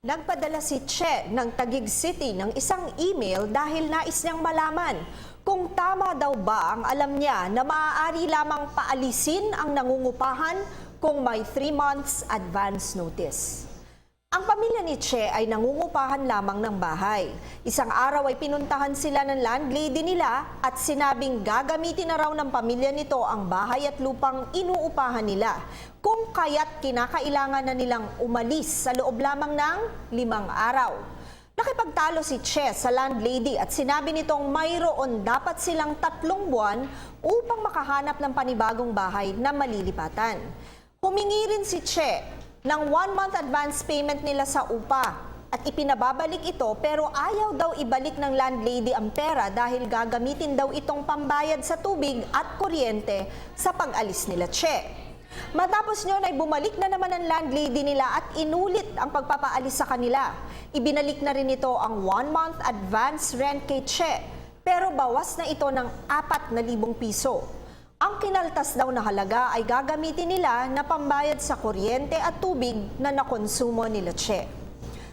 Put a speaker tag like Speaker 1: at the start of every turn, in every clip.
Speaker 1: Nagpadala si Che ng Taguig City ng isang email dahil nais niyang malaman kung tama daw ba ang alam niya na maaari lamang paalisin ang nangungupahan kung may 3 months advance notice. Ang pamilya ni Che ay nangungupahan lamang ng bahay. Isang araw ay pinuntahan sila ng landlady nila at sinabing gagamitin na raw ng pamilya nito ang bahay at lupang inuupahan nila. Kung kaya't kinakailangan na nilang umalis sa loob lamang ng 5 araw. Nakipagtalo si Che sa landlady at sinabi nitong mayroon dapat silang 3 buwan upang makahanap ng panibagong bahay na malilipatan. Humingi rin si Che ng 1 month advance payment nila sa upa at ipinababalik ito pero ayaw daw ibalik ng landlady ang pera dahil gagamitin daw itong pambayad sa tubig at kuryente sa pag-alis nila Che. Matapos nyon ay bumalik na naman ang landlady nila at inulit ang pagpapaalis sa kanila. Ibinalik na rin ito ang 1 month advance rent kay Che pero bawas na ito ng 4,000 piso. Ang kinaltas daw na halaga ay gagamitin nila na pambayad sa kuryente at tubig na nakonsumo nila Che.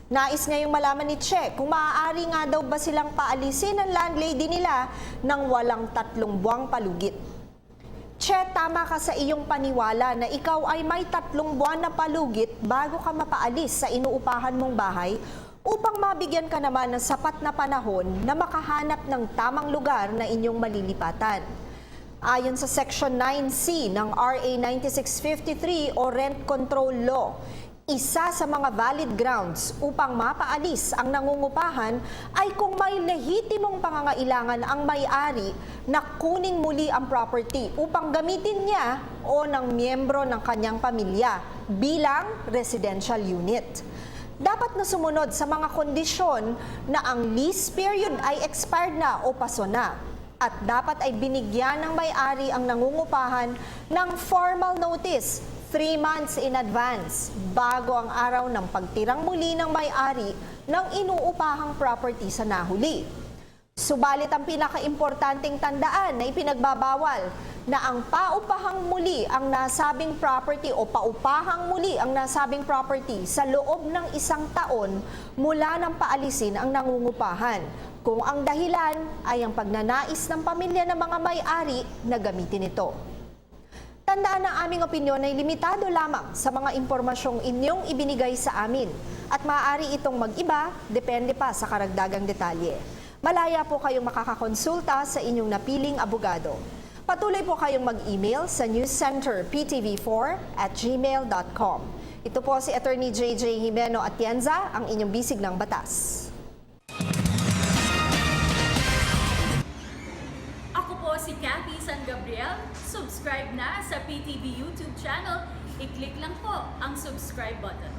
Speaker 1: Nais ngayong malaman ni Che kung maaari nga daw ba silang paalisin ng landlady nila ng walang 3 buwang palugit. Che, tama ka sa iyong paniwala na ikaw ay may 3 buwan na palugit bago ka mapaalis sa inuupahan mong bahay upang mabigyan ka naman ng sapat na panahon na makahanap ng tamang lugar na inyong malilipatan. Ayon sa Section 9C ng RA 9653 o Rent Control Law, isa sa mga valid grounds upang mapaalis ang nangungupahan ay kung may lehitimong pangangailangan ang may-ari na kuning muli ang property upang gamitin niya o ng miyembro ng kanyang pamilya bilang residential unit. Dapat na sumunod sa mga kondisyon na ang lease period ay expired na o paso na. At dapat ay binigyan ng may-ari ang nangungupahan ng formal notice 3 months in advance bago ang araw ng pagtirang muli ng may-ari ng inuupahang property sa nahuli. Subalit ang pinakaimportanteng tandaan na ipinagbabawal na ang paupahang muli ang nasabing property o paupahang muli ang nasabing property sa loob ng 1 taon mula ng paalisin ang nangungupahan kung ang dahilan ay ang pagnanais ng pamilya ng mga may-ari na gamitin ito. Tandaan na aming opinyon ay limitado lamang sa mga impormasyong inyong ibinigay sa amin at maaari itong mag-iba depende pa sa karagdagang detalye. Malaya po kayong makakakonsulta sa inyong napiling abogado. Patuloy po kayong mag-email sa newscenter.ptv4@gmail.com. Ito po si Attorney JJ Jimeno Atienza, ang inyong bisig ng batas.
Speaker 2: Ako po si Cathy San Gabriel. Subscribe na sa PTV YouTube channel. I-click lang po ang subscribe button.